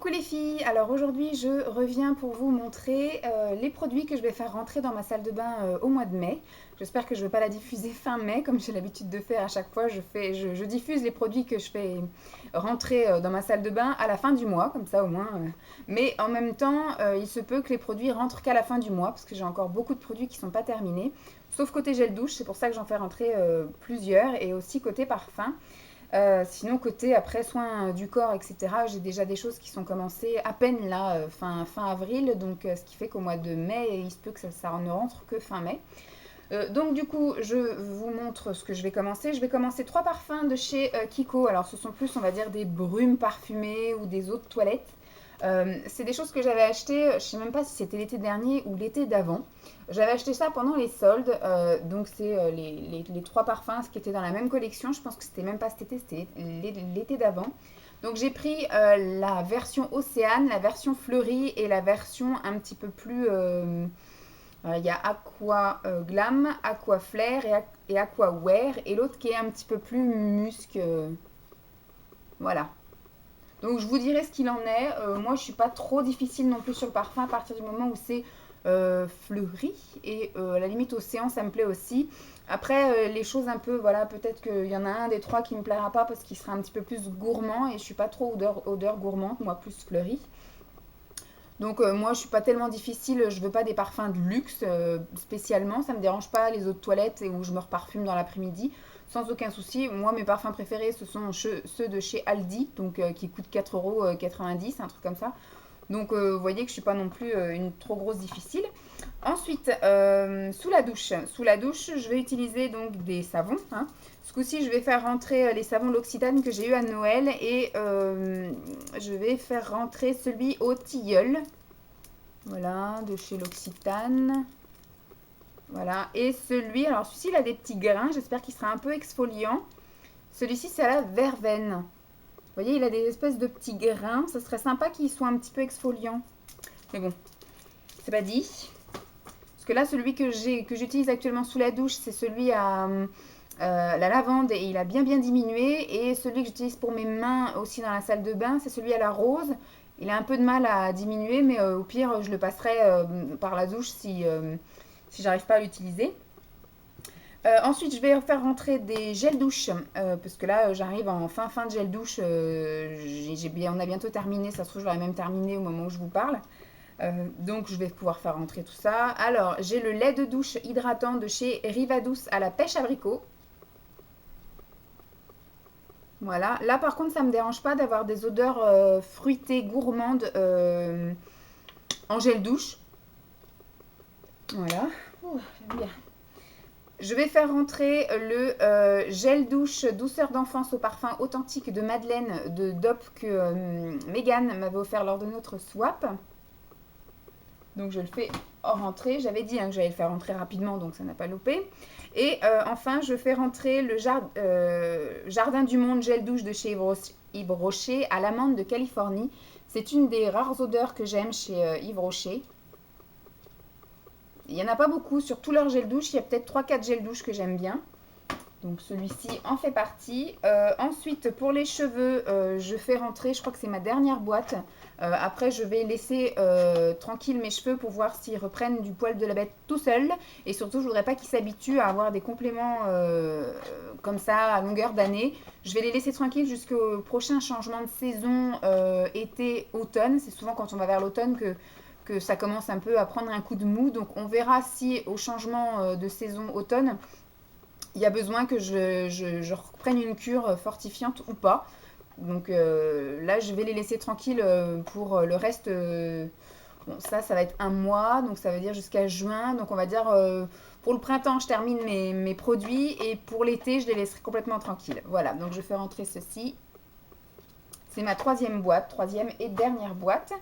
Coucou les filles, alors aujourd'hui je reviens pour vous montrer les produits que je vais faire rentrer dans ma salle de bain au mois de mai. J'espère que je ne vais pas la diffuser fin mai comme j'ai l'habitude de faire à chaque fois. Je diffuse les produits que je fais rentrer dans ma salle de bain à la fin du mois, comme ça au moins. Mais en même temps, il se peut que les produits rentrent qu'à la fin du mois parce que j'ai encore beaucoup de produits qui ne sont pas terminés. Sauf côté gel douche, c'est pour ça que j'en fais rentrer plusieurs et aussi côté parfum. Sinon, côté après soins du corps, etc., j'ai déjà des choses qui sont commencées à peine là, fin avril, donc ce qui fait qu'au mois de mai, il se peut que ça ne rentre que fin mai. Donc du coup, je vous montre ce que je vais commencer. Je vais commencer trois parfums de chez Kiko. Alors ce sont plus, on va dire, des brumes parfumées ou des eaux de toilette. C'est des choses que j'avais achetées, je ne sais même pas si c'était l'été dernier ou l'été d'avant. J'avais acheté ça pendant les soldes, donc c'est les trois parfums qui étaient dans la même collection. Je pense que c'était même pas cet été, c'était l'été d'avant. Donc j'ai pris la version Océane, la version fleurie et la version un petit peu plus... il y a Aqua Glam, Aqua Flair et Aqua Wear, et l'autre qui est un petit peu plus musc. Voilà. Donc je vous dirai ce qu'il en est. Moi je suis pas trop difficile non plus sur le parfum à partir du moment où c'est fleuri et à la limite océan ça me plaît aussi. Après les choses un peu voilà peut-être qu'il y en a un des trois qui me plaira pas parce qu'il sera un petit peu plus gourmand et je suis pas trop odeur gourmande, moi plus fleuri. Donc moi je suis pas tellement difficile, je veux pas des parfums de luxe spécialement, ça me dérange pas les eaux de toilette et où je me reparfume dans l'après-midi sans aucun souci. Moi mes parfums préférés ce sont ceux de chez Aldi, donc qui coûtent 4,90 €, un truc comme ça. Donc vous voyez que je suis pas non plus une trop grosse difficile. Ensuite, sous la douche. Sous la douche, je vais utiliser donc des savons, hein. Ce coup-ci, je vais faire rentrer les savons L'Occitane que j'ai eu à Noël et je vais faire rentrer celui au tilleul. Voilà, de chez L'Occitane. Voilà, et celui, alors celui-ci, il a des petits grains, j'espère qu'il sera un peu exfoliant. Celui-ci, c'est à la verveine. Vous voyez, il a des espèces de petits grains. Ça serait sympa qu'il soit un petit peu exfoliant. Mais bon, c'est pas dit. Parce que là, celui que j'utilise actuellement sous la douche, c'est celui à la lavande et il a bien diminué. Et celui que j'utilise pour mes mains aussi dans la salle de bain, c'est celui à la rose. Il a un peu de mal à diminuer, mais au pire, je le passerai par la douche si j'arrive pas à l'utiliser. Ensuite, je vais faire rentrer des gels douche, parce que là, j'arrive en fin de gel douche. On a bientôt terminé, ça se trouve, je l'aurai même terminé au moment où je vous parle. Donc, je vais pouvoir faire rentrer tout ça. Alors, j'ai le lait de douche hydratant de chez Rivadouce à la pêche abricot. Voilà. Là, par contre, ça ne me dérange pas d'avoir des odeurs fruitées, gourmandes en gel douche. Voilà. Ouh, j'aime bien. Je vais faire rentrer le gel douche douceur d'enfance au parfum authentique de Madeleine de DOP que Megan m'avait offert lors de notre swap. Donc je le fais rentrer. J'avais dit que j'allais le faire rentrer rapidement, donc ça n'a pas loupé. Et enfin, je fais rentrer le Jardin du Monde gel douche de chez Yves Rocher à l'amande de Californie. C'est une des rares odeurs que j'aime chez Yves Rocher. Il n'y en a pas beaucoup sur tout leur gel douche. Il y a peut-être 3-4 gels douche que j'aime bien. Donc celui-ci en fait partie. Ensuite, pour les cheveux, je fais rentrer, je crois que c'est ma dernière boîte. Après, je vais laisser tranquille mes cheveux pour voir s'ils reprennent du poil de la bête tout seuls. Et surtout, je voudrais pas qu'ils s'habituent à avoir des compléments comme ça à longueur d'année. Je vais les laisser tranquilles jusqu'au prochain changement de saison été-automne. C'est souvent quand on va vers l'automne que ça commence un peu à prendre un coup de mou. Donc on verra si au changement de saison automne, il y a besoin que je reprenne une cure fortifiante ou pas. Donc là, je vais les laisser tranquilles pour le reste. Bon, ça va être un mois, donc ça veut dire jusqu'à juin. Donc on va dire pour le printemps, je termine mes produits et pour l'été, je les laisserai complètement tranquilles. Voilà, donc je fais rentrer ceci. C'est ma troisième et dernière boîte.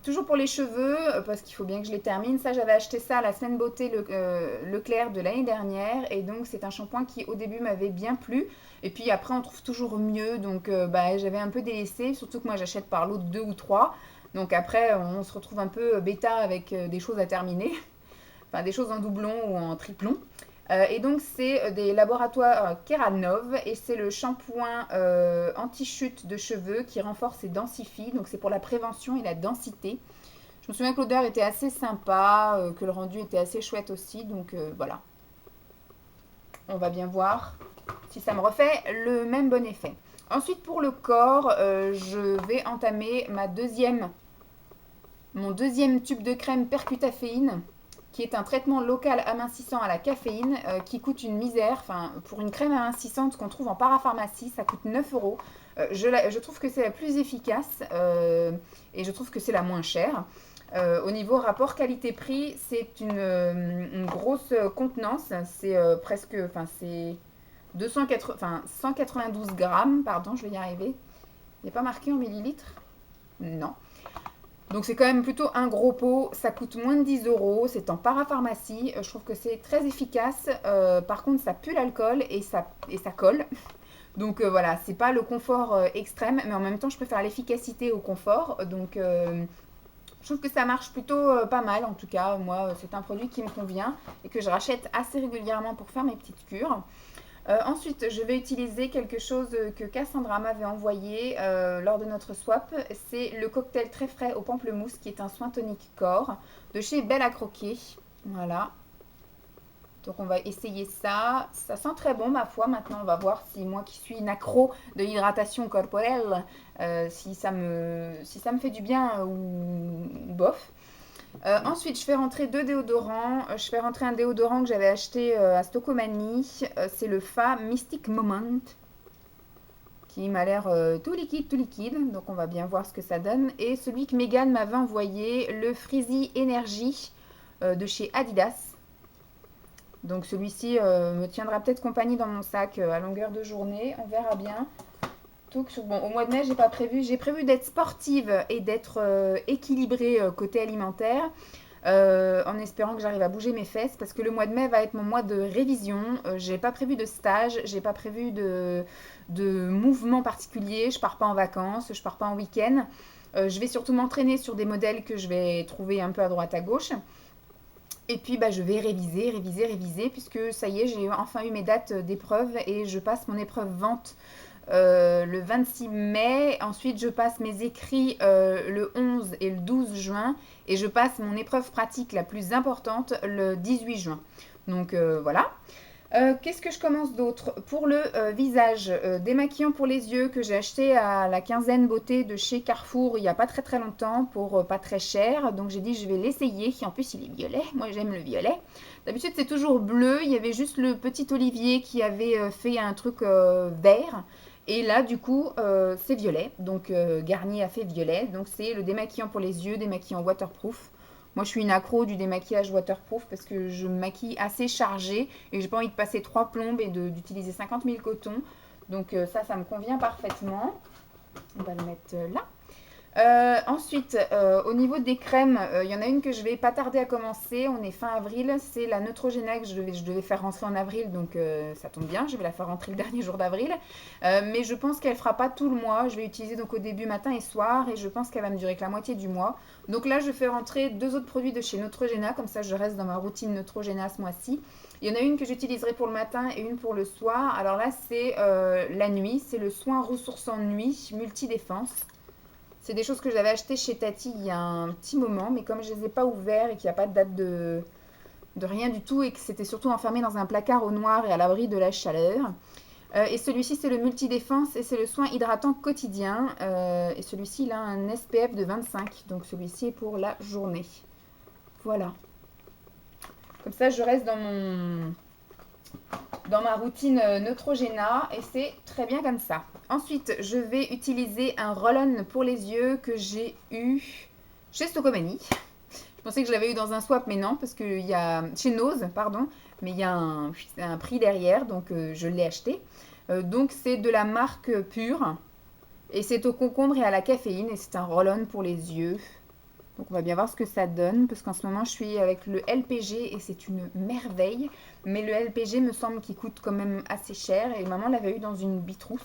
Toujours pour les cheveux, parce qu'il faut bien que je les termine. Ça, j'avais acheté ça à la semaine beauté Leclerc de l'année dernière. Et donc, c'est un shampoing qui, au début, m'avait bien plu. Et puis après, on trouve toujours mieux. Donc, j'avais un peu délaissé. Surtout que moi, j'achète par lot de 2 ou 3. Donc après, on se retrouve un peu bêta avec des choses à terminer. Enfin, des choses en doublon ou en triplon. Et donc c'est des laboratoires Keranov et c'est le shampoing anti-chute de cheveux qui renforce et densifie. Donc c'est pour la prévention et la densité. Je me souviens que l'odeur était assez sympa, que le rendu était assez chouette aussi. Donc voilà, on va bien voir si ça me refait le même bon effet. Ensuite pour le corps, je vais entamer mon deuxième tube de crème Percutaféine, qui est un traitement local amincissant à la caféine, qui coûte une misère. Enfin, pour une crème amincissante qu'on trouve en parapharmacie, ça coûte 9 euros. Je trouve que c'est la plus efficace et je trouve que c'est la moins chère. Au niveau rapport qualité-prix, c'est une grosse contenance. C'est presque, enfin c'est 192 grammes, pardon, je vais y arriver. Il n'y a pas marqué en millilitres? Non. Donc c'est quand même plutôt un gros pot, ça coûte moins de 10 euros, c'est en parapharmacie, je trouve que c'est très efficace. Par contre ça pue l'alcool et ça colle. Donc voilà, c'est pas le confort extrême, mais en même temps je préfère l'efficacité au confort. Donc je trouve que ça marche plutôt pas mal en tout cas. Moi c'est un produit qui me convient et que je rachète assez régulièrement pour faire mes petites cures. Ensuite, je vais utiliser quelque chose que Cassandra m'avait envoyé lors de notre swap. C'est le cocktail très frais au pamplemousse qui est un soin tonique corps de chez Belle à Croquer. Voilà. Donc on va essayer ça. Ça sent très bon ma foi. Maintenant on va voir si moi qui suis une accro de l'hydratation corporelle, si ça me fait du bien ou bof. Ensuite, je fais rentrer deux déodorants. Je fais rentrer un déodorant que j'avais acheté à Stocomanie. C'est le Fa Mystic Moment qui m'a l'air tout liquide, tout liquide. Donc on va bien voir ce que ça donne. Et celui que Megan m'avait envoyé, le Freezy Energy de chez Adidas. Donc celui-ci me tiendra peut-être compagnie dans mon sac à longueur de journée. On verra bien. Bon, au mois de mai, j'ai pas prévu. J'ai prévu d'être sportive et d'être équilibrée côté alimentaire, en espérant que j'arrive à bouger mes fesses, parce que le mois de mai va être mon mois de révision. J'ai pas prévu de stage, j'ai pas prévu de mouvement particulier. Je pars pas en vacances, je pars pas en week-end. Je vais surtout m'entraîner sur des modèles que je vais trouver un peu à droite à gauche. Et puis bah, je vais réviser, puisque ça y est, j'ai enfin eu mes dates d'épreuve et je passe mon épreuve vente le 26 mai. Ensuite, je passe mes écrits le 11 et le 12 juin. Et je passe mon épreuve pratique la plus importante le 18 juin. Donc voilà. Qu'est-ce que je commence d'autre? Pour le visage, démaquillant pour les yeux que j'ai acheté à la quinzaine beauté de chez Carrefour il n'y a pas très longtemps pour pas très cher. Donc j'ai dit je vais l'essayer. En plus il est violet, moi j'aime le violet. D'habitude c'est toujours bleu, il y avait juste le petit Olivier qui avait fait un truc vert. Et là du coup c'est violet, donc Garnier a fait violet. Donc c'est le démaquillant pour les yeux, démaquillant waterproof. Moi, je suis une accro du démaquillage waterproof parce que je me maquille assez chargée et j'ai pas envie de passer 3 plombes et d'utiliser 50 000 cotons. Donc ça me convient parfaitement. On va le mettre là. Ensuite, au niveau des crèmes, il y en a une que je vais pas tarder à commencer. On est fin avril. C'est la Neutrogena que je devais faire rentrer en avril. Donc ça tombe bien. Je vais la faire rentrer le dernier jour d'avril. Mais je pense qu'elle fera pas tout le mois. Je vais utiliser donc au début matin et soir. Et je pense qu'elle va me durer que la moitié du mois. Donc là, je fais rentrer deux autres produits de chez Neutrogena. Comme ça, je reste dans ma routine Neutrogena ce mois-ci. Il y en a une que j'utiliserai pour le matin et une pour le soir. Alors là, c'est la nuit. C'est le soin ressourçant nuit multi-défense. C'est des choses que j'avais achetées chez Tati il y a un petit moment, mais comme je ne les ai pas ouverts et qu'il n'y a pas de date de rien du tout et que c'était surtout enfermé dans un placard au noir et à l'abri de la chaleur. Et celui-ci, c'est le multidéfense et c'est le soin hydratant quotidien. Et celui-ci, il a un SPF de 25, donc celui-ci est pour la journée. Voilà. Comme ça, je reste dans ma routine Neutrogena et c'est très bien comme ça. Ensuite, je vais utiliser un roll-on pour les yeux que j'ai eu chez Stocomanie. Je pensais que je l'avais eu dans un swap, mais non, parce qu'il y a chez Nose, pardon, mais il y a un prix derrière, donc je l'ai acheté. Donc c'est de la marque Pure et c'est au concombre et à la caféine et c'est un roll-on pour les yeux. Donc on va bien voir ce que ça donne, parce qu'en ce moment je suis avec le LPG et c'est une merveille. Mais le LPG me semble qu'il coûte quand même assez cher et maman l'avait eu dans une bitrousse.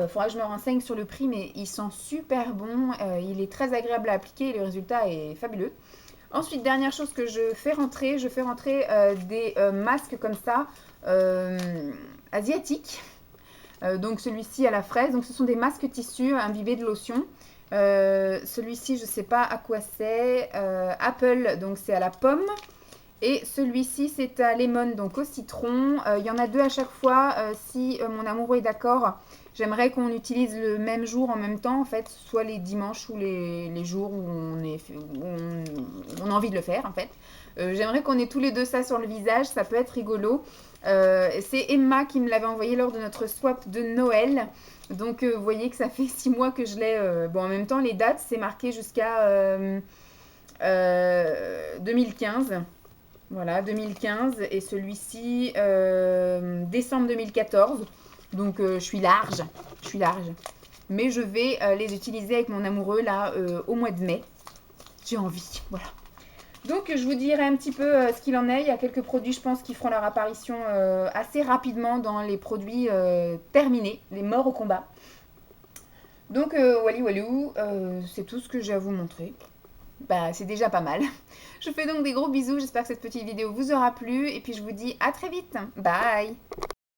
Faudra que je me renseigne sur le prix, mais il sent super bon, il est très agréable à appliquer et le résultat est fabuleux. Ensuite, dernière chose que je fais rentrer des masques comme ça, asiatiques. Donc celui-ci à la fraise. Donc ce sont des masques tissus imbibés de lotion. Celui-ci, je ne sais pas à quoi c'est. Apple, donc c'est à la pomme. Et celui-ci, c'est à lemon, donc au citron. Il y en a deux à chaque fois. Si mon amoureux est d'accord, j'aimerais qu'on utilise le même jour en même temps, en fait, soit les dimanches ou les jours où on a envie de le faire, en fait. J'aimerais qu'on ait tous les deux ça sur le visage, ça peut être rigolo. C'est Emma qui me l'avait envoyé lors de notre swap de Noël. Donc vous voyez que ça fait 6 mois que je l'ai. Bon, en même temps, les dates, c'est marqué jusqu'à 2015. Voilà, 2015 et celui-ci décembre 2014. Donc je suis large, je suis large. Mais je vais les utiliser avec mon amoureux là au mois de mai. J'ai envie, voilà. Donc je vous dirai un petit peu ce qu'il en est. Il y a quelques produits, je pense, qui feront leur apparition assez rapidement dans les produits terminés, les morts au combat. Donc wally walou, c'est tout ce que j'ai à vous montrer. Bah, c'est déjà pas mal. Je vous fais donc des gros bisous, j'espère que cette petite vidéo vous aura plu et puis je vous dis à très vite. Bye!